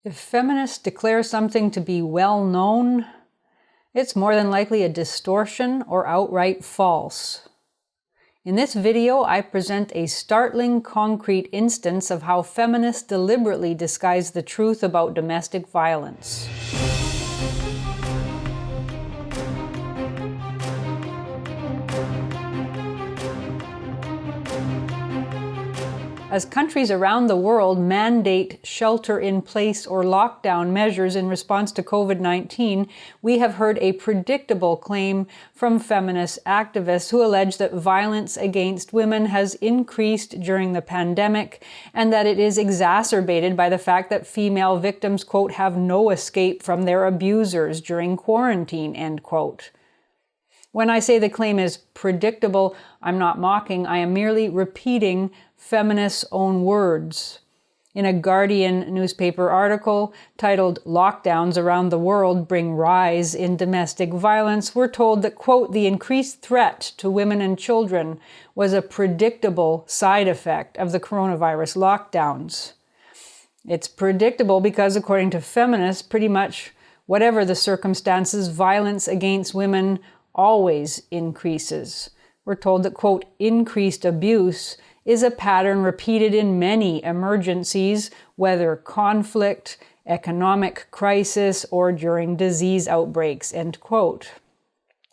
If feminists declare something to be well known, it's more than likely a distortion or outright false. In this video, I present a startling, concrete instance of how feminists deliberately disguise the truth about domestic violence. As countries around the world mandate shelter-in-place or lockdown measures in response to COVID-19, we have heard a predictable claim from feminist activists who allege that violence against women has increased during the pandemic and that it is exacerbated by the fact that female victims, quote, have no escape from their abusers during quarantine, end quote. When I say the claim is predictable, I'm not mocking, I am merely repeating feminists' own words. In a Guardian newspaper article titled "Lockdowns Around the World Bring Rise in Domestic Violence," we're told that, quote, the increased threat to women and children was a predictable side effect of the coronavirus lockdowns. It's predictable because, according to feminists, pretty much whatever the circumstances, violence against women always increases. We're told that, quote, increased abuse is a pattern repeated in many emergencies, whether conflict, economic crisis, or during disease outbreaks, end quote.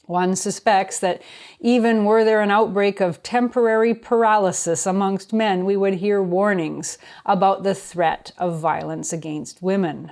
One suspects that even were there an outbreak of temporary paralysis amongst men, we would hear warnings about the threat of violence against women.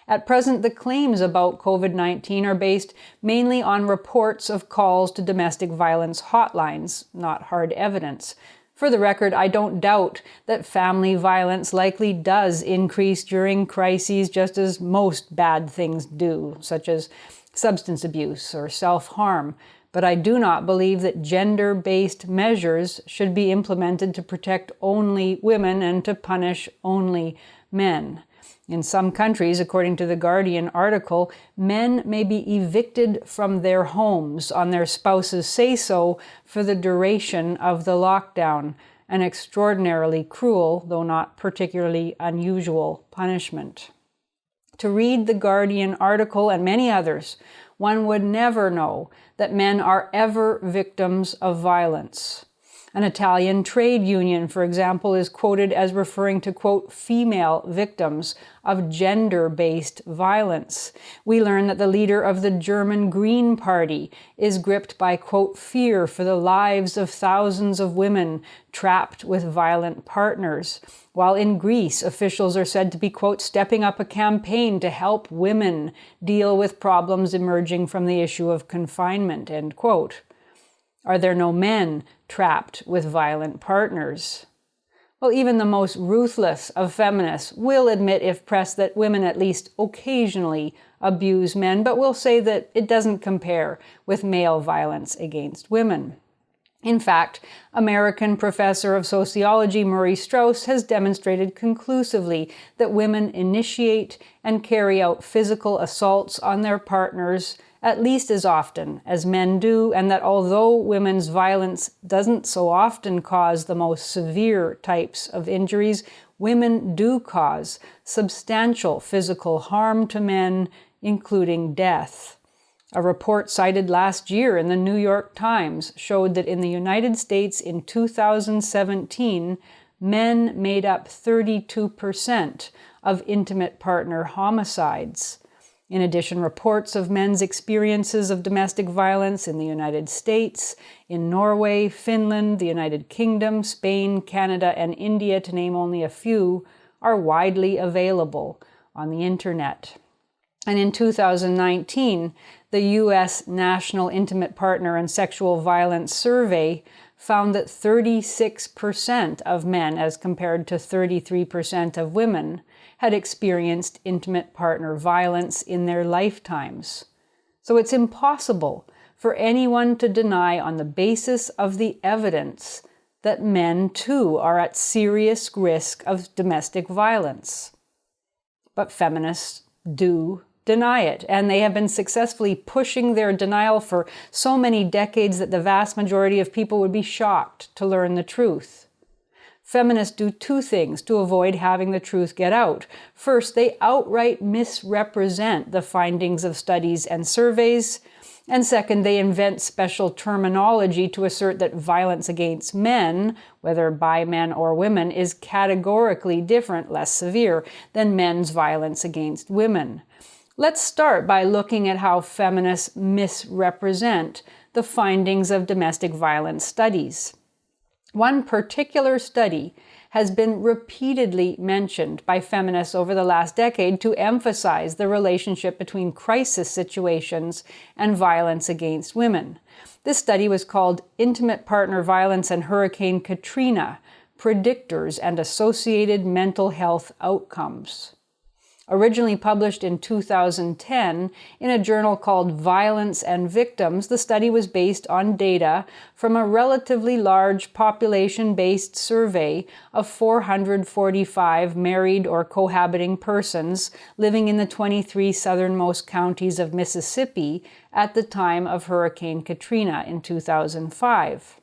At present, the claims about COVID-19 are based mainly on reports of calls to domestic violence hotlines, not hard evidence. For the record, I don't doubt that family violence likely does increase during crises, just as most bad things do, such as substance abuse or self-harm. But I do not believe that gender-based measures should be implemented to protect only women and to punish only men. In some countries, according to the Guardian article, men may be evicted from their homes on their spouse's say-so for the duration of the lockdown, an extraordinarily cruel, though not particularly unusual, punishment. To read the Guardian article and many others, one would never know that men are ever victims of violence. An Italian trade union, for example, is quoted as referring to, quote, female victims of gender-based violence. We learn that the leader of the German Green Party is gripped by, quote, fear for the lives of thousands of women trapped with violent partners. While in Greece, officials are said to be, quote, stepping up a campaign to help women deal with problems emerging from the issue of confinement, end quote. Are there no men trapped with violent partners? Well, even the most ruthless of feminists will admit, if pressed, that women at least occasionally abuse men, but will say that it doesn't compare with male violence against women. In fact, American professor of sociology Murray Strauss has demonstrated conclusively that women initiate and carry out physical assaults on their partners at least as often as men do, and that although women's violence doesn't so often cause the most severe types of injuries, women do cause substantial physical harm to men, including death. A report cited last year in the New York Times showed that in the United States in 2017, men made up 32% of intimate partner homicides. In addition, reports of men's experiences of domestic violence in the United States, in Norway, Finland, the United Kingdom, Spain, Canada, and India, to name only a few, are widely available on the internet. And in 2019, the U.S. National Intimate Partner and Sexual Violence Survey found that 36% of men, as compared to 33% of women, had experienced intimate partner violence in their lifetimes. So it's impossible for anyone to deny on the basis of the evidence that men too are at serious risk of domestic violence. But feminists do deny it, and they have been successfully pushing their denial for so many decades that the vast majority of people would be shocked to learn the truth. Feminists do two things to avoid having the truth get out. First, they outright misrepresent the findings of studies and surveys. And second, they invent special terminology to assert that violence against men, whether by men or women, is categorically different, less severe, than men's violence against women. Let's start by looking at how feminists misrepresent the findings of domestic violence studies. One particular study has been repeatedly mentioned by feminists over the last decade to emphasize the relationship between crisis situations and violence against women. This study was called Intimate Partner Violence and Hurricane Katrina: Predictors and Associated Mental Health Outcomes. Originally published in 2010 in a journal called Violence and Victims, the study was based on data from a relatively large population-based survey of 445 married or cohabiting persons living in the 23 southernmost counties of Mississippi at the time of Hurricane Katrina in 2005.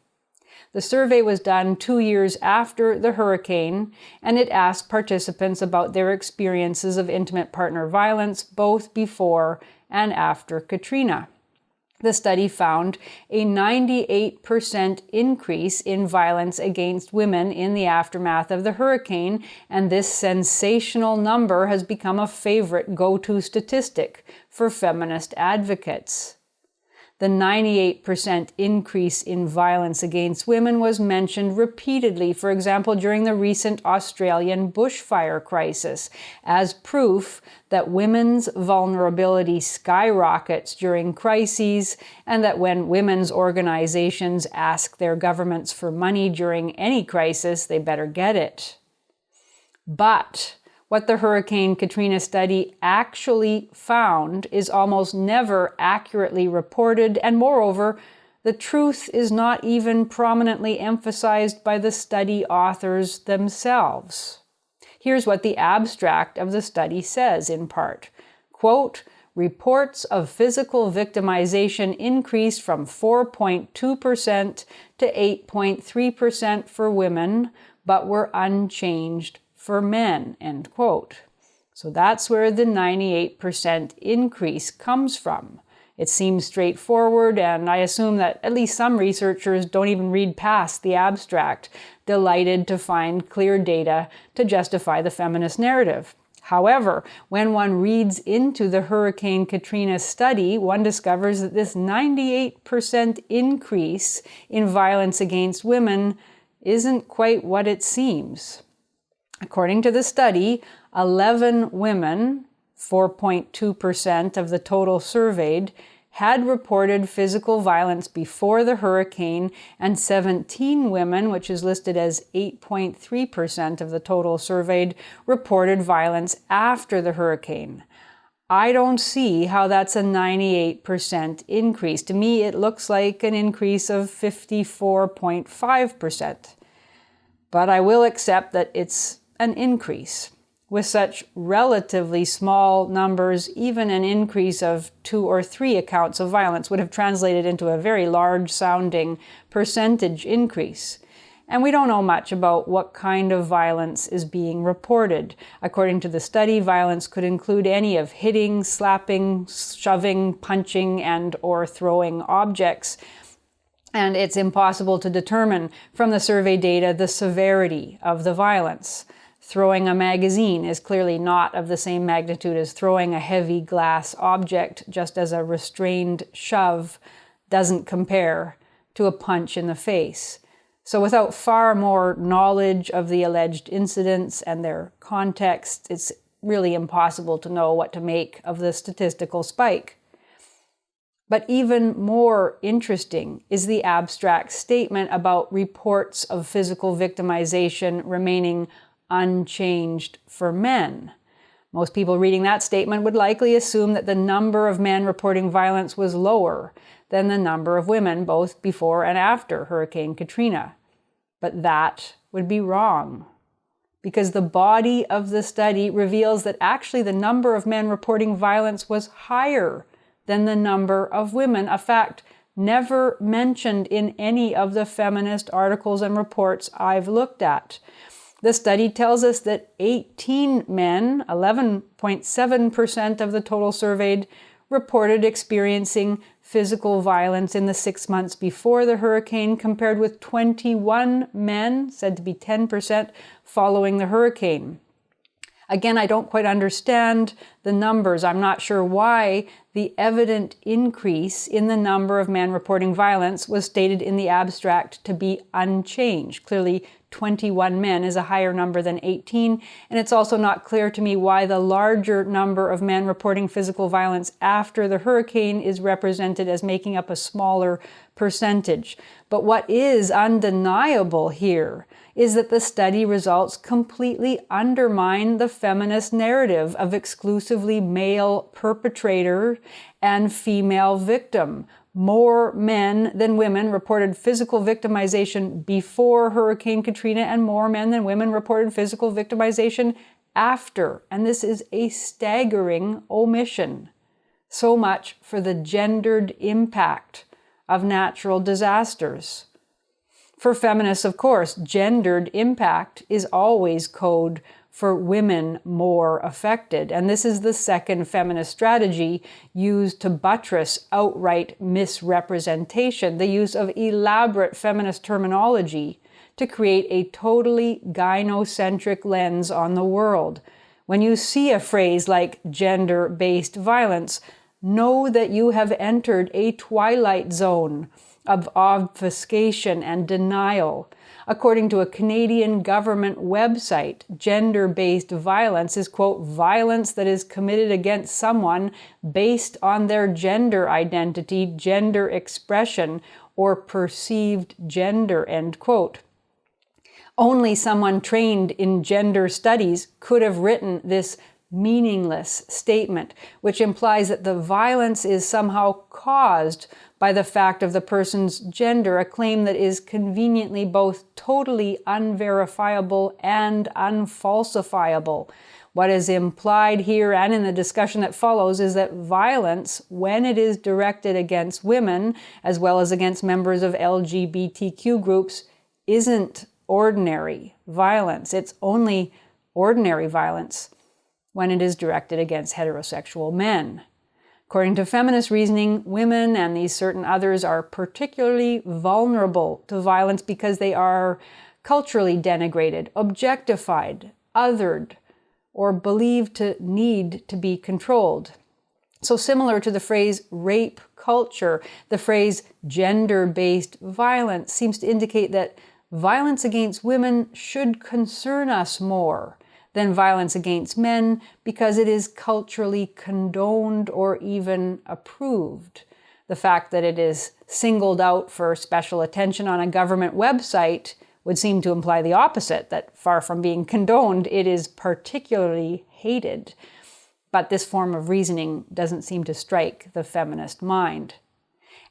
The survey was done 2 years after the hurricane, and it asked participants about their experiences of intimate partner violence both before and after Katrina. The study found a 98% increase in violence against women in the aftermath of the hurricane, and this sensational number has become a favorite go-to statistic for feminist advocates. The 98% increase in violence against women was mentioned repeatedly, for example, during the recent Australian bushfire crisis, as proof that women's vulnerability skyrockets during crises, and that when women's organizations ask their governments for money during any crisis, they better get it. But what the Hurricane Katrina study actually found is almost never accurately reported, and moreover, the truth is not even prominently emphasized by the study authors themselves. Here's what the abstract of the study says in part. Quote, "Reports of physical victimization increased from 4.2% to 8.3% for women, but were unchanged for men," end quote. So that's where the 98% increase comes from. It seems straightforward, and I assume that at least some researchers don't even read past the abstract, delighted to find clear data to justify the feminist narrative. However, when one reads into the Hurricane Katrina study, one discovers that this 98% increase in violence against women isn't quite what it seems. According to the study, 11 women, 4.2% of the total surveyed, had reported physical violence before the hurricane, and 17 women, which is listed as 8.3% of the total surveyed, reported violence after the hurricane. I don't see how that's a 98% increase. To me, it looks like an increase of 54.5%. But I will accept that it's an increase. With such relatively small numbers, even an increase of 2 or 3 accounts of violence would have translated into a very large-sounding percentage increase. And we don't know much about what kind of violence is being reported. According to the study, violence could include any of hitting, slapping, shoving, punching, and/or throwing objects. And it's impossible to determine from the survey data the severity of the violence. Throwing a magazine is clearly not of the same magnitude as throwing a heavy glass object, just as a restrained shove doesn't compare to a punch in the face. So without far more knowledge of the alleged incidents and their context, it's really impossible to know what to make of the statistical spike. But even more interesting is the abstract statement about reports of physical victimization remaining unchanged for men. Most people reading that statement would likely assume that the number of men reporting violence was lower than the number of women, both before and after Hurricane Katrina. But that would be wrong, because the body of the study reveals that actually the number of men reporting violence was higher than the number of women, a fact never mentioned in any of the feminist articles and reports I've looked at. The study tells us that 18 men, 11.7% of the total surveyed, reported experiencing physical violence in the 6 months before the hurricane, compared with 21 men, said to be 10%, following the hurricane. Again, I don't quite understand the numbers. I'm not sure why the evident increase in the number of men reporting violence was stated in the abstract to be unchanged. Clearly, 21 men is a higher number than 18, and it's also not clear to me why the larger number of men reporting physical violence after the hurricane is represented as making up a smaller percentage. But what is undeniable here is that the study results completely undermine the feminist narrative of exclusively male perpetrator and female victim. More men than women reported physical victimization before Hurricane Katrina, and more men than women reported physical victimization after. And this is a staggering omission. So much for the gendered impact of natural disasters. For feminists, of course, gendered impact is always code for women more affected. And this is the second feminist strategy used to buttress outright misrepresentation, the use of elaborate feminist terminology to create a totally gynocentric lens on the world. When you see a phrase like gender-based violence, know that you have entered a twilight zone of obfuscation and denial. According to a Canadian government website, gender-based violence is, quote, violence that is committed against someone based on their gender identity, gender expression, or perceived gender, end quote. Only someone trained in gender studies could have written this meaningless statement, which implies that the violence is somehow caused by the fact of the person's gender, a claim that is conveniently both totally unverifiable and unfalsifiable. What is implied here and in the discussion that follows is that violence, when it is directed against women, as well as against members of LGBTQ groups, isn't ordinary violence. It's only ordinary violence when it is directed against heterosexual men. According to feminist reasoning, women and these certain others are particularly vulnerable to violence because they are culturally denigrated, objectified, othered, or believed to need to be controlled. So similar to the phrase rape culture, the phrase gender-based violence seems to indicate that violence against women should concern us more than violence against men because it is culturally condoned or even approved. The fact that it is singled out for special attention on a government website would seem to imply the opposite, that far from being condoned, it is particularly hated. But this form of reasoning doesn't seem to strike the feminist mind.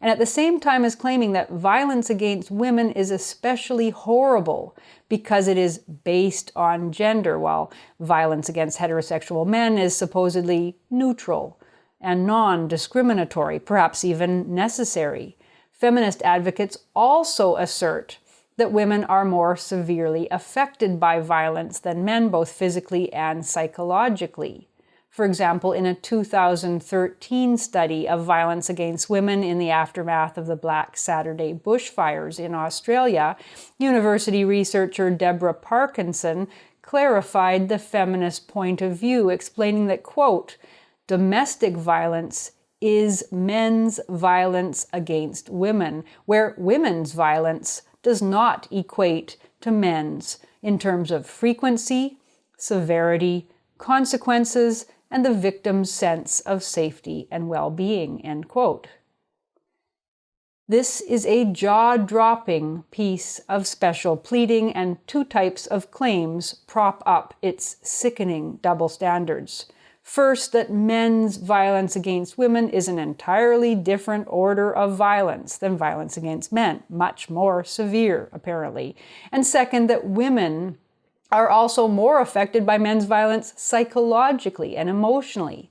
And at the same time as claiming that violence against women is especially horrible because it is based on gender, while violence against heterosexual men is supposedly neutral and non-discriminatory, perhaps even necessary. Feminist advocates also assert that women are more severely affected by violence than men, both physically and psychologically. For example, in a 2013 study of violence against women in the aftermath of the Black Saturday bushfires in Australia, university researcher Deborah Parkinson clarified the feminist point of view, explaining that, quote, domestic violence is men's violence against women, where women's violence does not equate to men's in terms of frequency, severity, consequences, and the victim's sense of safety and well-being, end quote. This is a jaw-dropping piece of special pleading, and two types of claims prop up its sickening double standards. First, that men's violence against women is an entirely different order of violence than violence against men, much more severe, apparently. And second, that women are also more affected by men's violence psychologically and emotionally.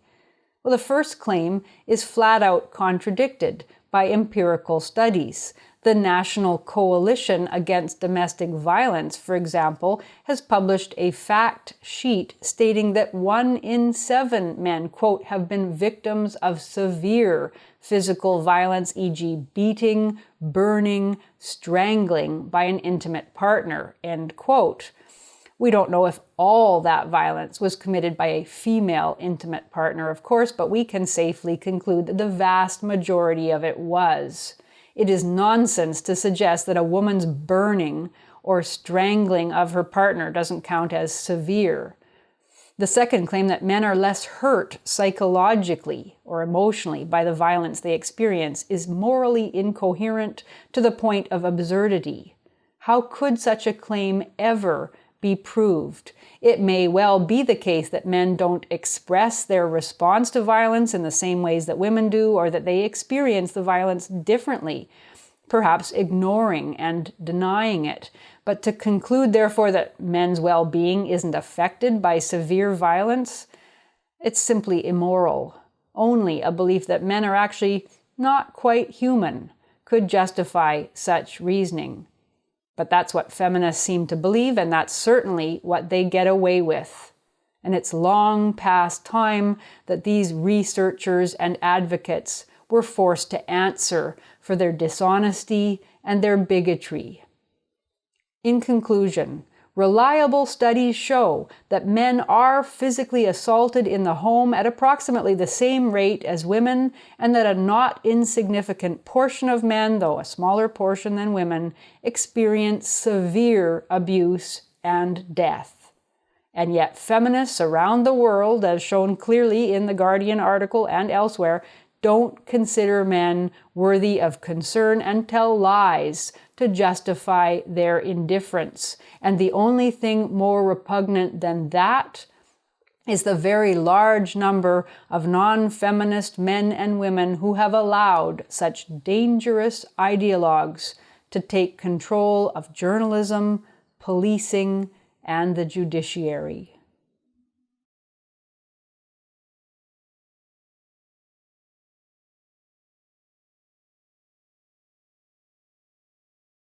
Well, the first claim is flat out contradicted by empirical studies. The National Coalition Against Domestic Violence, for example, has published a fact sheet stating that 1 in 7 men, quote, have been victims of severe physical violence, e.g. beating, burning, strangling by an intimate partner, end quote. We don't know if all that violence was committed by a female intimate partner, of course, but we can safely conclude that the vast majority of it was. It is nonsense to suggest that a woman's burning or strangling of her partner doesn't count as severe. The second claim that men are less hurt psychologically or emotionally by the violence they experience is morally incoherent to the point of absurdity. How could such a claim ever be proved? It may well be the case that men don't express their response to violence in the same ways that women do, or that they experience the violence differently, perhaps ignoring and denying it. But to conclude, therefore, that men's well-being isn't affected by severe violence, it's simply immoral. Only a belief that men are actually not quite human could justify such reasoning. But that's what feminists seem to believe, and that's certainly what they get away with. And it's long past time that these researchers and advocates were forced to answer for their dishonesty and their bigotry. In conclusion, reliable studies show that men are physically assaulted in the home at approximately the same rate as women, and that a not insignificant portion of men, though a smaller portion than women, experience severe abuse and death. And yet feminists around the world, as shown clearly in the Guardian article and elsewhere, don't consider men worthy of concern and tell lies to justify their indifference. And the only thing more repugnant than that is the very large number of non-feminist men and women who have allowed such dangerous ideologues to take control of journalism, policing, and the judiciary.